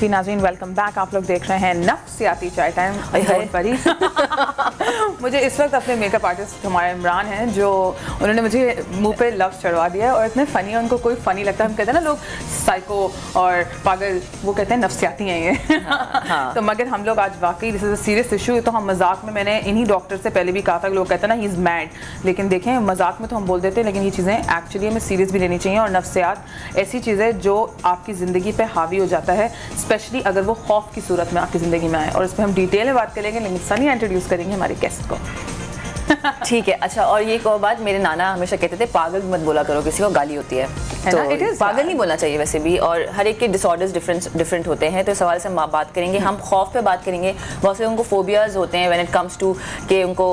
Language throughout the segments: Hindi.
जी नाज़रीन, वेलकम बैक। आप लोग देख रहे हैं नफ्सियाती चाय टाइम परी। मुझे इस वक्त अपने मेकअप आर्टिस्ट हमारे इमरान हैं, जो उन्होंने मुझे मुंह पे लफ्ज़ चढ़वा दिया है और इतने फ़नी है, उनको कोई फ़नी लगता है। हम कहते हैं ना लोग साइको और पागल, वो कहते हैं नफ्सियाती हैं ये। हाँ। तो मगर हम लोग आज वाकई this is a serious issue. तो हम मजाक में, मैंने इन्हीं डॉक्टर से पहले भी कहा था कि लोग कहते हैं ना ही इज़ मैड, लेकिन देखें मजाक में तो हम बोल देते हैं, लेकिन ये चीज़ें एक्चुअली हमें सीरियस भी लेनी चाहिए। और नफ्सियात ऐसी चीज़ है जो आपकी ज़िंदगी पे हावी हो जाता है, स्पेशली अगर वो खौफ की सूरत में आपकी ज़िंदगी में आए। और इस पर हम डिटेल में बात करेंगे, लेकिन सनी इंट्रोड्यूस करेंगे हमारे गेस्ट को। ठीक है। अच्छा, और ये एक और बात, मेरे नाना हमेशा कहते थे पागल मत बोला करो, किसी को गाली होती है तो पागल नहीं बोलना चाहिए वैसे भी। और हर एक के डिसऑर्डर्स डिफरेंट होते हैं, तो इस सवाल से हम बात करेंगे। हम खौफ पे बात करेंगे। बहुत से उनको फोबियाज होते हैं व्हेन इट कम्स टू कि उनको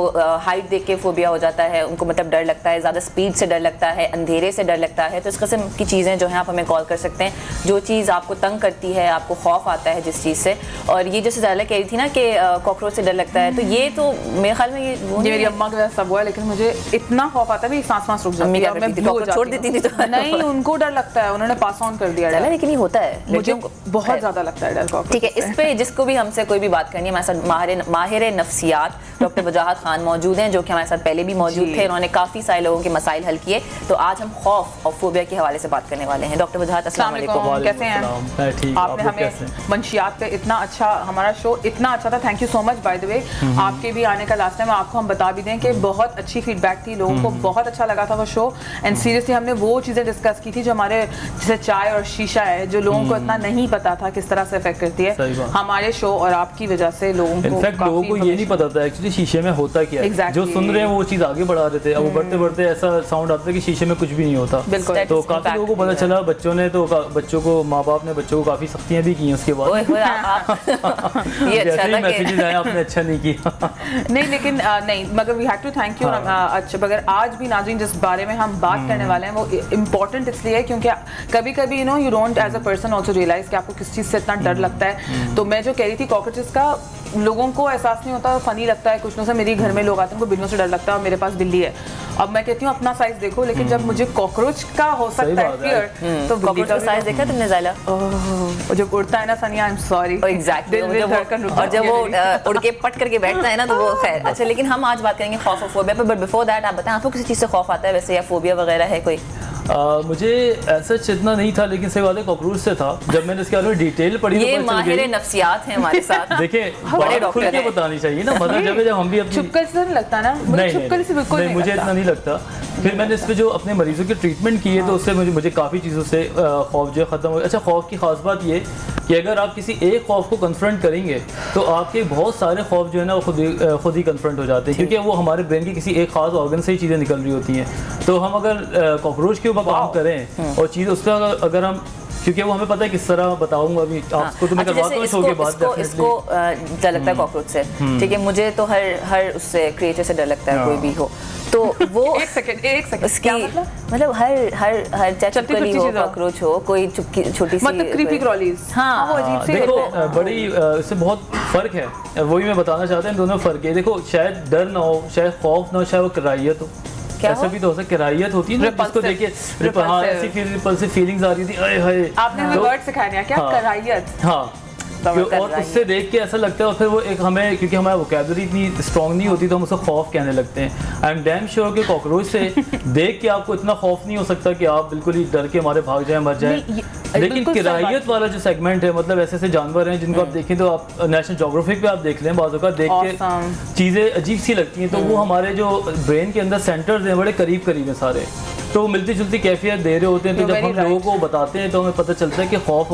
हाइट देख के फोबिया हो जाता है, उनको मतलब डर लगता है, ज़्यादा स्पीड से डर लगता है, अंधेरे से डर लगता है। तो इस किस्म की चीज़ें जो हैं आप हमें कॉल कर सकते हैं। जो चीज़ आपको तंग करती है, आपको खौफ आता है जिस चीज़ से, और ये जैसे ज़्यादा कह रही थी ना कि कॉकरोच से डर लगता है, तो ये तो मेरे ख्याल में ये मेरी अम्मा के साथ सब हुआ है, लेकिन मुझे इतना खौफ आता है सांस रुक जाती है, मैं छोड़ देती थी। तो नहीं, उनको डर लगता है, उन्होंने पास ऑन कर दिया है, लेकिन ये होता है, मुझे बहुत ज्यादा लगता है डर। ठीक है, इस पे जिसको भी हमसे कोई भी बात करनी है, हमारे साथ माहिर नफ्सियात डॉक्टर वजाहत खान मौजूद हैं, जो कि हमारे साथ पहले भी मौजूद थे। उन्होंने काफ़ी सारे लोगों के मसाइल हल किए। तो आज हम खौफ और फोबिया के हवाले से बात करने वाले हैं। डॉक्टर वजाहत, अस्सलाम वालेकुम, कैसे हैं? आपने हमें मंशियात पे इतना अच्छा, हमारा शो इतना अच्छा था, thank you so much. By the way, आपके भी आने का लास्ट टाइम आपको हम बता भी दें कि बहुत अच्छी फीडबैक थी, लोगों को बहुत अच्छा लगा था वो शो। एंड सीरियसली हमने वो चीज़ें डिस्कस की थी जो हमारे, जैसे चाय और शीशा है, जो लोगों को इतना नहीं पता था किस तरह से इफेक्ट करती है। हमारे शो और आपकी वजह से लोगों को ये नहीं पता था एक्चुअली शीशे में होता क्या है। जो सुन रहे हैं वो चीज़ आगे बढ़ा देते हैं, अब बढ़ते बढ़ते ऐसा साउंड आता है कि शीशे में कुछ भी नहीं होता। तो काफ़ी लोगों को पता चला, बच्चों ने तो बच्चों को, माँ बाप ने बच्चों को काफ़ी सख्तियाँ भी की उसके बाद। मैसेजेस आए, आपने अच्छा नहीं किया। नहीं, लेकिन नहीं, मगर we have to thank you. अच्छा, मगर आज भी नाज़रीन जिस बारे में हम बात करने वाले हैं वो इम्पोर्टेंट इसलिए है क्योंकि कभी कभी you don't as a person also realise कि आपको किस चीज़ से इतना डर लगता है। तो मैं जो कह रही थी कॉकरोचेस का, लोगों को एहसास नहीं होता, फनी लगता है। कुछ लोगों से, मेरे घर में लोग आते हैं उनको बिल्लियों से डर लगता है, और मेरे पास बिल्ली है। अब मैं कहती हूँ अपना साइज देखो, लेकिन जब मुझे कॉकरोच का हो सकता है फियर, तो कॉकरोच का साइज देखा तुमने ज़ायला? जब उड़ता है ना सनिया, आई एम सॉरी, एग्जैक्टली, और जब वो उड़ के पट करके बैठता है ना, तो वो खैर। अच्छा, लेकिन हम आज बात करेंगे खौफ और फोबिया पर। बट बिफोर दैट आप बताएं, आपको किसी चीज़ से खौफ आता है वैसे, या फोबिया वगैरह है कोई? मुझे ऐसा इतना नहीं था, लेकिन सही बात है कॉकरोच से था। जब मैंने इसके बारे में डिटेल पढ़ी, ये माहिर नफ्सियात हैं हमारे साथ। देखिए, बड़े डॉक्टर हैं, बतानी चाहिए ना, मतलब जब हम भी अपनी चुपकर से नहीं लगता ना, नहीं, मुझे इतना नहीं लगता। फिर मैंने इस पे जो अपने मरीजों की ट्रीटमेंट की है, तो उससे मुझे काफ़ी चीज़ों से खौफ जो है ख़त्म हो गया। अच्छा, खौफ की खास बात ये कि अगर आप किसी एक खौफ को कन्फ्रंट करेंगे तो आपके बहुत सारे खौफ जो है ना वो खुद ही कन्फ्रंट हो जाते हैं, क्योंकि वो हमारे ब्रेन की किसी एक खास ऑर्गन से ही चीज़ें निकल रही होती हैं। तो हम अगर कॉकरोच के ऊपर काम करें और चीज़ उस पर अगर हम, क्योंकि वो हमें पता है किस तरह बताऊंगा अभी आपको, तो मैं करवाता हूं शो के बाद। इसको डर लगता है कॉकरोच से, ठीक है, मुझे तो हर उससे क्रिएचर से डर लगता है, कोई भी हो। तो वो एक सेकंड उसकी मतलब हर चुपकली हो, कॉकरोच हो, कोई छोटी सी, मतलब क्रीपी क्रॉलीज। हाँ, वो अजीब सी देखो, बड़ी इससे बहुत फर्क है, वही मैं बताना चाहता हूँ। इन दोनों फर्क है। देखो, शायद डर ना हो, शायद खौफ ना हो, शायद वो कराहियत हो। ऐसा भी तो हो सकता है, कराहियत होती है ना, जिसको देखिए ऐसी रिपल्सिव फीलिंग्स आ रही थी। आपने हमें वर्ड सिखाया क्या, कराहियत? हाँ, और उससे देख के ऐसा लगता है, और फिर वो एक हमें, क्योंकि हमारा वोकैबुलरी इतनी स्ट्रॉन्ग नहीं होती, तो हम उसको खौफ कहने लगते हैं। आई एम डैम श्योर कि कॉकरोच से देख के आपको इतना खौफ नहीं हो सकता कि आप बिल्कुल ही डर के मारे भाग जाए, मर जाए। लेकिन किरायत वाला जो सेगमेंट है, मतलब ऐसे ऐसे जानवर हैं जिनको आप देखें, तो आप नेशनल ज्योग्राफिक पे आप देख लें, बाज़ों का देख के चीज़ें अजीब सी लगती हैं। तो वो हमारे जो ब्रेन के अंदर सेंटर्स हैं बड़े करीब करीब हैं सारे, तो मिलती जुलती कैफियत दे रहे होते हैं। तो जब हम लोगों को बताते हैं तो हमें पता चलता है कि खौफ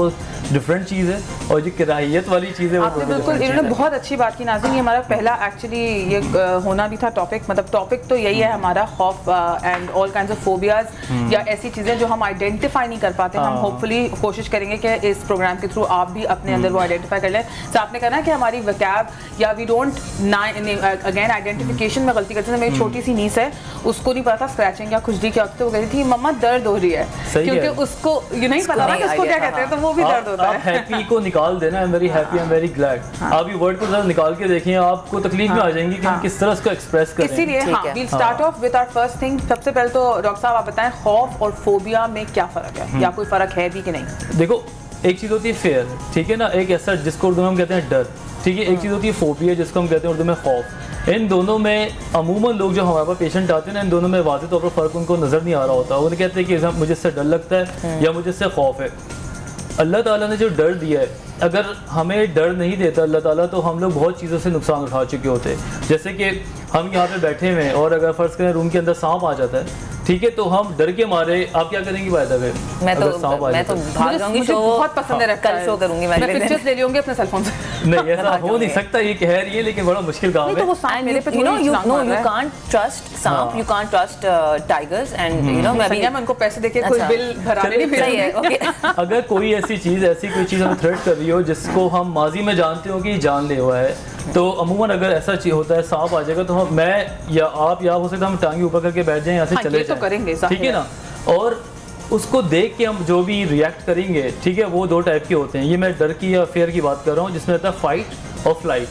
डिफरेंट चीज़ है, और जो किराहियत वाली चीज़ है आपने बिल्कुल, इन्होंने बहुत अच्छी बात की नाज़रीन। ये हमारा पहला एक्चुअली ये होना भी था टॉपिक, मतलब टॉपिक तो यही है हमारा, खौफ and all kinds of phobias, या ऐसी चीज़ें जो हम आइडेंटिफाई नहीं कर पाते। हम होपफुली कोशिश करेंगे कि इस प्रोग्राम के थ्रू आप भी अपने अंदर वो आइडेंटिफाई कर लें। तो आपने कहना है कि हमारी वकैब या वी डोंट अगेन आइडेंटिफिकेशन में गलती करते हैं। मेरी छोटी सी नीस है, उसको नहीं पता स्क्रैचिंग या खुजली क्या होती है, वो कह रही थी मम्मा दर्द हो रही है, क्योंकि उसको ये नहीं पता ना उसको क्या कहते हैं, तो वो भी दर्द होता है। हैप्पी को निकाल देना, I am very happy, I am very glad. आप ये वर्ड को जरा निकाल के देखिए, आपको तकलीफ में आ जाएंगी कि हम किस तरह इसको एक्सप्रेस करें। इसीलिए we'll start off with our first thing. सबसे पहले तो डॉक्टर साहब आप बताएं, खौफ और फोबिया में क्या फ़र्क है, या कोई फ़र्क है भी कि नहीं? देखो, एक चीज़ होती है फेयर, ठीक है ना, एक ऐसा जिसको उर्दू में हम कहते हैं डर, ठीक है, एक चीज़ होती है फोबिया जिसको हम कहते हैं उर्दू में खौफ। इन दोनों में अमूमन लोग जो हमारे पास पेशेंट आते हैं ना, इन दोनों में वाज़ेह तौर पर फ़र्क उनको नज़र नहीं आ रहा होता। वो कहते हैं कि मुझे इससे डर लगता है या मुझे इससे खौफ है। अल्लाह ताला ने जो डर दिया है, अगर हमें डर नहीं देता अल्लाह ताला तो हम लोग बहुत चीज़ों से नुकसान उठा चुके होते। जैसे कि हम यहाँ पे बैठे हुए हैं और अगर फ़र्ज़ करें रूम के अंदर सांप आ जाता है, ठीक है, तो हम डर के मारे आप क्या करेंगे बाय द वे? मैं तो भाग जाऊंगी, मुझे बहुत पसंद है, कल शो करूंगी, मैं पिक्चर्स ले लूंगी अपने सेल फोन से। नहीं ऐसा हो नहीं सकता, ये कह रही है, लेकिन बड़ा मुश्किल काम है। you can't trust सांप, you can't trust tigers and you know मैं उनको पैसे देके कोई बिल भराने नहीं भेजूंगी। अगर कोई ऐसी कोई चीज़ हमें थ्रेट कर रही हो जिसको हम माजी में जानते हो कि जानलेवा है, तो अमूमन अगर ऐसा चीज होता है सांप आ जाएगा तो मैं या आप या हो सकता है हम टांगे ऊपर करके बैठ जाएं, यहाँ से चले तो करेंगे, ठीक है ना। और उसको देख के हम जो भी रिएक्ट करेंगे, ठीक है, वो दो टाइप के होते हैं। ये मैं डर की या फेयर की बात कर रहा हूँ, जिसमें रहता है फाइट और फ्लाइट,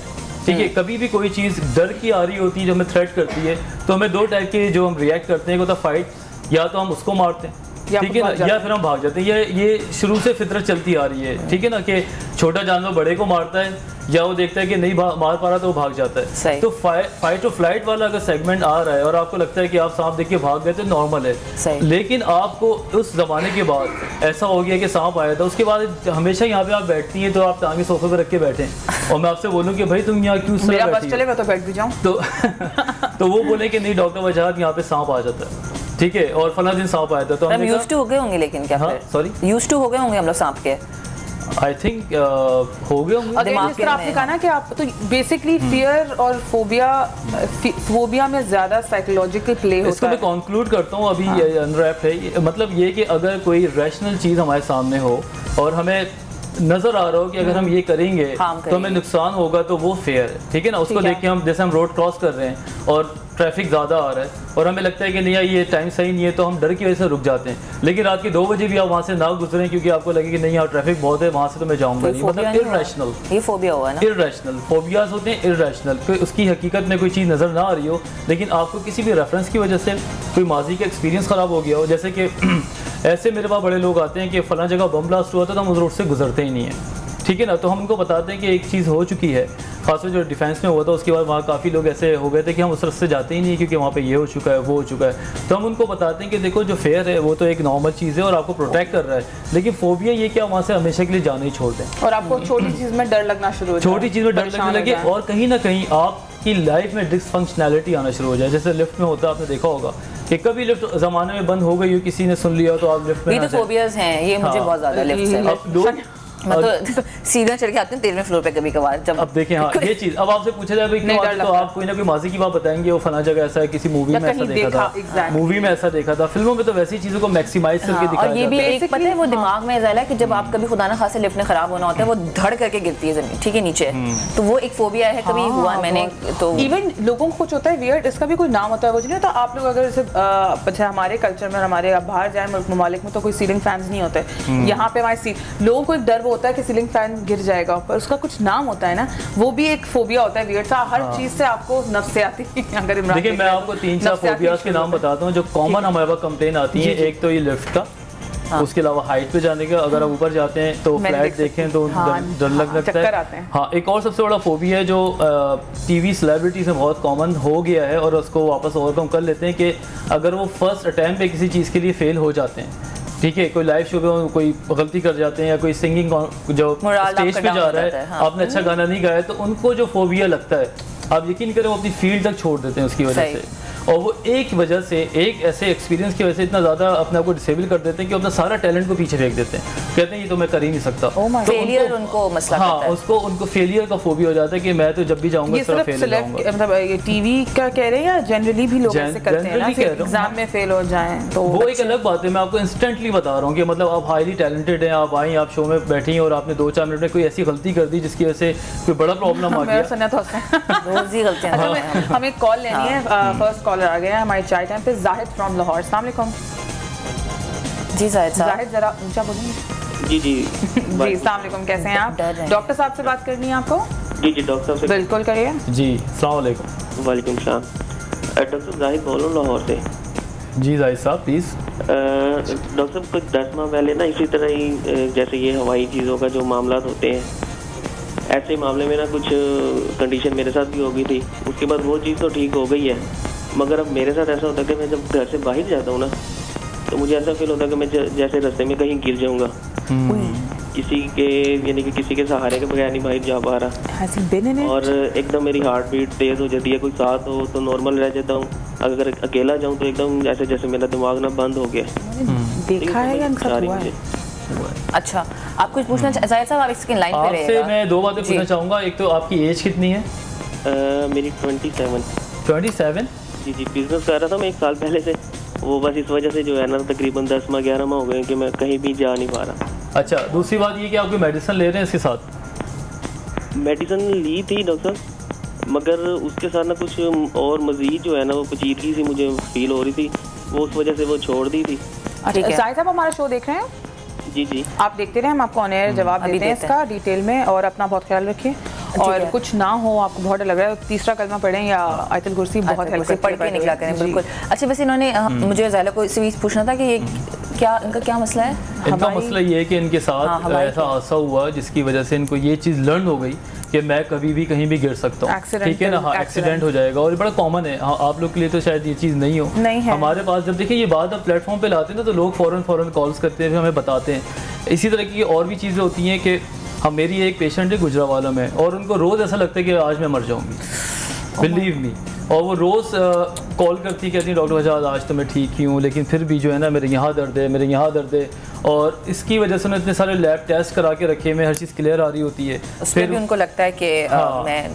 ठीक है। कभी भी कोई चीज़ डर की आ रही होती है जो हमें थ्रेट करती है, तो हमें दो टाइप के जो हम रिएक्ट करते हैं, एक होता है फाइट, या तो हम उसको मारते हैं, ठीक है ना, या फिर हम भाग जाते हैं। ये शुरू से फितरत चलती आ रही है, ठीक है ना, कि छोटा जानवर बड़े को मारता है या वो देखता है कि नहीं मार पा रहा तो वो भाग जाता है। तो फाइट और फ्लाइट वाला अगर सेगमेंट आ रहा है और आपको लगता है कि आप सांप देख के भाग गए तो नॉर्मल है, लेकिन आपको उस जमाने के बाद ऐसा हो गया कि सांप आया था, उसके बाद हमेशा यहाँ पे आप बैठती हैं तो आप टांगे सोफे पर रख के बैठे और मैं आपसे बोलूँ कि भाई तुम यहाँ क्यों चलेगा तो बैठ भी जाऊँ तो वो बोले कि नहीं डॉक्टर वजाहत यहाँ पे सांप आ जाता है, ठीक है, और फला दिन सांप आया था। तो हम यूज्ड टू हो गए होंगे, लेकिन क्या सॉरी यूज्ड टू हो गए होंगे हम लोग सांप के, आई थिंक हो गए होंगे। अगर जिस तरह आपने कहा ना कि आप तो बेसिकली फियर और फोबिया में ज़्यादा साइकोलॉजिकल प्ले होता है। इसको मैं कंक्लूड करता हूँ अभी, अनरैप है, मतलब ये कि अगर कोई रैशनल चीज़ हमारे सामने हो और हमें नजर आ रहा हो कि अगर हम ये करेंगे तो हमें नुकसान होगा, तो वो फेयर है, ठीक है ना। उसको देख के हम, जैसे हम रोड क्रॉस कर रहे हैं और ट्रैफिक ज़्यादा आ रहा है और हमें लगता है कि नहीं ये टाइम सही नहीं है, तो हम डर की वजह से रुक जाते हैं। लेकिन रात के 2 बजे भी आप वहाँ से ना गुजरें क्योंकि आपको लगे कि नहीं यहाँ ट्रैफिक बहुत है, वहाँ से तो मैं जाऊँगा नहीं, मतलब इर्रेशनल, ये फोबिया हुआ ना, इर्रेशनल फोबियाज होते हैं, इर्रेशनल, कोई उसकी हकीकत में कोई चीज़ नज़र ना आ रही हो, लेकिन आपको किसी भी रेफरेंस की वजह से कोई माजी का एक्सपीरियंस ख़राब हो गया हो। जैसे कि ऐसे मेरे पास बड़े लोग आते हैं कि फ़लाँ जगह बम ब्लास्ट हुआ था तो हम उस रोड से गुजरते ही नहीं है, ठीक है ना। तो हम उनको बताते हैं कि एक चीज़ हो चुकी है, खासकर जो डिफेंस में हुआ था उसके बाद वहाँ काफ़ी लोग ऐसे हो गए थे कि हम उस रास्ते जाते ही नहीं क्योंकि वहाँ पे ये हो चुका है वो हो चुका है। तो हम उनको बताते हैं कि देखो जो फेयर है वो तो एक नॉर्मल चीज़ है और आपको प्रोटेक्ट कर रहा है, लेकिन फोबिया ये क्या वहाँ से हमेशा के लिए जाना ही छोड़ दें और आपको छोटी चीज़ में डर लगना शुरू हो जाए, छोटी चीज़ में डर लगने लगे और कहीं ना कहीं आपकी लाइफ में डिसफंक्शनैलिटी आना शुरू हो जाए। जैसे लिफ्ट में होता है, आपने देखा होगा कि कभी लिफ्ट ज़माने में बंद हो गई हो, किसी ने सुन लिया तो आप लिफ्ट में, ये तो फोबियाज हैं, ये मुझे बहुत ज़्यादा लिफ्ट से मतलब सीधा चढ़ के आते हैं 13वें फ्लोर पे कभी कभार जब। अब देखें हाँ ये चीज़, अब आपसे पूछा जाए भाई तो आप कोई ना कोई माजी की बात बताएंगे, वो फला जगह ऐसा है, किसी मूवी में ऐसा देखा था, मूवी में ऐसा देखा था, फिल्मों में तो वैसी चीज़ों को मैक्सिमाइज करके दिखाया जाता है। और ये भी एक पता है वो दिमाग में ज़ाहिर है कि जब आप कभी खुदा ना खासा लिफ्ट में खराब होना होता है वो धड़ करके गिरती है ज़मीन, ठीक है, नीचे, तो वो एक फोबिया है, कभी हुआ मैंने तो। इवन लोगों को कुछ होता है वियर्ड, इसका भी कोई नाम होता है, वो नहीं होता। आप लोग अगर जैसे अच्छा हमारे कल्चर में, हमारे बाहर जाए मुल्क ममालिक में तो कोई सीलिंग फैंस नहीं होते, यहाँ पे हमारे लोगों को एक डर होता है कि सीलिंग फैन गिर जाएगा, पर उसका कुछ नाम होता है ना, वो भी एक फोबिया होता है वियर्ड सा। हर चीज से आपको नफ्सियाती अगर इमरान देखिए मैं आपको 3-4 फोबियाज के नाम बताता हूँ जो कॉमन हमारे पास कंप्लेन आती है। एक तो ये लिफ्ट का, उसके अलावा हाइट पे जाने का, अगर आप ऊपर जाते हैं तो फ्लैट देखें तो डर लगता है। हाँ, एक और सबसे बड़ा फोबिया है जो टीवी सेलिब्रिटीज में बहुत कॉमन हो गया है और उसको वापस ओवरकम कर लेते हैं कि अगर वो फर्स्ट अटैम्प्ट पे किसी चीज़ के लिए फेल हो जाते हैं, ठीक है, कोई लाइव शो पे कोई गलती कर जाते हैं या कोई सिंगिंग जो स्टेज पे जा रहा है, आपने अच्छा गाना नहीं गाया, तो उनको जो फोबिया लगता है आप यकीन करें वो अपनी फील्ड तक छोड़ देते हैं उसकी वजह से। और वो एक वजह से, एक ऐसे एक्सपीरियंस की वजह से इतना ज़्यादा अपने आप को डिसेबल कर देते हैं कि अपना सारा टैलेंट को पीछे फेंक देते हैं, कहते हैं ये तो मैं कर ही नहीं सकता। फेलियर उनको मसला हाँ, उसको उनको फेलियर का फोबिया हो जाता है कि मैं तो जब भी जाऊंगा ये सिर्फ सिलेक्ट मतलब ये टीवी का कह रहे हैं या जनरली भी लोग ऐसे करते हैं ना, एग्जाम में फेल हो जाएं तो वो एक अलग बात है। मैं आपको इंस्टेंटली बता रहा हूँ कि मतलब आप हाईली टैलेंटेड हैं, आप आई, आप शो में बैठी हैं और आपने 2-4 मिनट में कोई ऐसी गलती कर दी जिसकी वजह से कोई बड़ा प्रॉब्लम आ गया। हमें कॉल लेनी है, फर्स्ट कॉलर आ गया है हमारे चाय टाइम पे, जाहिद फ्रॉम लाहौर। अस्सलाम वालेकुम जी जाहिद, जरा ऊंचा बोलेंगे। जी जी जी अस्सलाम वालेकुम, कैसे हैं आप? डॉक्टर साहब से बात करनी है आपको? जी जी डॉक्टर साहब से बिल्कुल करिए। जी अस्सलाम वालेकुम। वालेकुम सलाम, डॉक्टर जाहिद बोल रहा हूं लाहौर से। जी जाहिद साहब प्लीज़। डॉक्टर साहब कुछ 10 माह पहले ना इसी तरह ही जैसे ये हवाई चीज़ों का जो मामला होते हैं, ऐसे मामले में ना कुछ कंडीशन मेरे साथ भी हो गई थी। उसके बाद वो चीज़ तो ठीक हो गई है, मगर अब मेरे साथ ऐसा होता है कि मैं जब घर से बाहर जाता हूँ ना, तो मुझे ऐसा फील होता है कि मैं जैसे रास्ते में कहीं गिर जाऊँगा, किसी के यानी कि किसी के सहारे के बगैर नहीं बाहर जा पा रहा, और एकदम मेरी हार्ट बीट तेज़ हो जाती है। कोई साथ हो तो नॉर्मल रह जाता हूँ, अगर अकेला जाऊँ तो एकदम जैसे जैसे मेरा दिमाग ना बंद हो गया। देखा है या हुआ है? अच्छा, आप कुछ पूछना जाहिद साहब, आप इसकी लाइन पे रहिएगा। आपसे मैं 2 बातें पूछना चाहूँगा। एक तो आपकी एज कितनी है? मेरी 27। 27? जी, बिजनेस कर रहा था मैं 1 साल पहले से, वो बस इस वजह से जो है ना तकरीबन 10 माह 11 माह हो गए कि मैं कहीं भी जा नहीं पा रहा। अच्छा, दूसरी बात ये कि आप कोई मेडिसिन ले रहे हैं इसके साथ? मेडिसिन ली थी डॉक्टर, मगर उसके साथ ना कुछ और मजीद जो है ना वो पेचीदगी सी मुझे फील हो रही थी, वो उस वजह से वो छोड़ दी थी। अच्छा, जाहिद साहब हमारा शो देख रहे हैं? जी आप देखते रहे, हम आपको ऑन एयर जवाब देते हैं इसका डिटेल में, और अपना बहुत ख्याल रखिए और कुछ ना हो, आपको बहुत डर लग रहा है, तीसरा कलमा पढ़ें या आयतुल कुर्सी, बहुत हेल्प करती है, पढ़ के निकला करें। बिल्कुल। अच्छा, वैसे इन्होंने मुझे ज़ाहिला को इससे पूछना था कि ये इनका क्या मसला है? इनका मसला ये है कि इनके साथ ऐसा हादसा हुआ जिसकी वजह से इनको ये चीज़ लर्न हो गई कि मैं कभी भी कहीं भी गिर सकता हूँ, ठीक है ना। हाँ, एक्सीडेंट हो जाएगा, और ये बड़ा कॉमन है। हाँ, आप लोग के लिए तो शायद ये चीज़ नहीं हो, हमारे पास जब देखिए ये बात आप प्लेटफॉर्म पे लाते हैं ना, तो लोग फ़ौरन कॉल्स करते हैं, हमें बताते हैं। इसी तरह की और भी चीज़ें होती हैं कि हम, मेरी एक पेशेंट है गुजरावाला में, और उनको रोज़ ऐसा लगता है कि आज मैं मर जाऊँगी, बिलीव मी, और वो रोज़ कॉल करती कहती है डॉक्टर वजाद आज तो मैं ठीक ही हूँ, लेकिन फिर भी जो है ना मेरे यहाँ दर्द है, मेरे यहाँ दर्द है, और इसकी वजह से उन्होंने इतने सारे लैब टेस्ट करा के रखे में हर चीज़ क्लियर आ रही होती है, फिर भी उनको लगता है कि मैं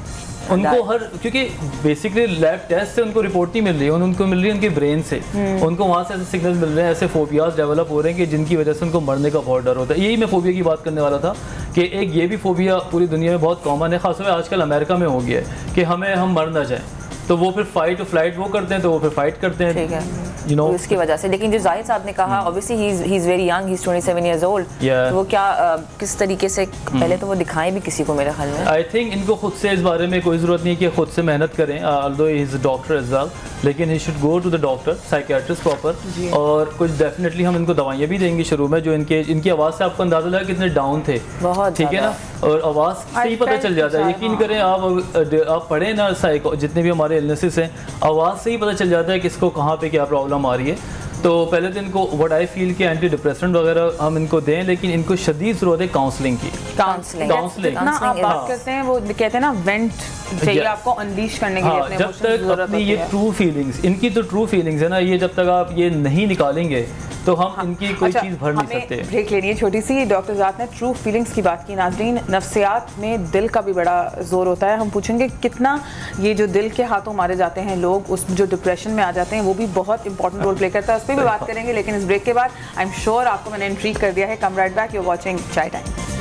उनको क्योंकि बेसिकली लैब टेस्ट से उनको रिपोर्ट नहीं मिल रही है, उनको मिल रही है उनके ब्रेन से, उनको वहाँ से ऐसे सिग्नल मिल रहे हैं, ऐसे फोबियाज डेवलप हो रहे हैं कि जिनकी वजह से उनको मरने का बहुत डर होता है। यही मैं फोबिया की बात करने वाला था कि एक ये भी फोबिया पूरी दुनिया में बहुत कॉमन है, खासतौर पर आजकल अमेरिका में हो गया है कि हम मर ना जाएँ, तो वो फिर फाइट फ्लाइट वो करते हैं, तो वो फिर फाइट करते हैं, ठीक है, तो उसकी वजह से। लेकिन जो जाहिद साहब ने कहा, obviously he is very young, he is 27 years old, तो वो क्या किस तरीके से पहले तो वो दिखाएं भी किसी को, मेरे ख्याल में आई थिंक इनको खुद से इस बारे में कोई ज़रूरत नहीं है कि खुद से मेहनत करें, although he is a doctor as well, लेकिन he should go to the doctor, psychiatrist proper, और कुछ डेफिनेटली हम इनको दवाइयाँ भी देंगे शुरू में, जो इनकी आवाज़ से आपको अंदाज़ा लगा कितने डाउन थे, बहुत, ठीक है ना, और आवाज़ से ही पता चल जाता है। यकीन करें, आप पढ़ें ना जितने भी हमारे इलनेसेस हैं, आवाज़ से ही पता चल जाता है किसको कहाँ पे क्या प्रॉब्लम आ रही है। तो पहले तो इनको व्हाट आई फील कि एंटी डिप्रेसेंट वगैरह हम इनको दें, लेकिन इनको शदीद ज़रूरत है काउंसलिंग की। काउंसलिंग आप बात करते हैं, वो कहते हैं ना वेंट चाहिए आपको अनलीश करने के लिए अपने जब तक अपनी ये ट्रू फीलिंग्स, इनकी तो ट्रू फीलिंग्स है ना, ये जब तक आप ये नहीं निकालेंगे तो हम इनकी कोई चीज़ भर नहीं सकते। ब्रेक लेनी है छोटी सी। डॉक्टर ज़ात ने ट्रू फीलिंग्स की बात की। नाज़रीन, नफ्सियात में दिल का भी बड़ा जोर होता है। हम पूछेंगे कितना ये जो दिल के हाथों मारे जाते हैं लोग, उस जो डिप्रेशन में आ जाते हैं, वो भी बहुत इंपॉर्टेंट रोल प्ले करता है। उस पर भी बात करेंगे, लेकिन इस ब्रेक के बाद आई एम श्योर आपको मैंने इंट्रीग कर दिया है। Come right back, you are watching chai time.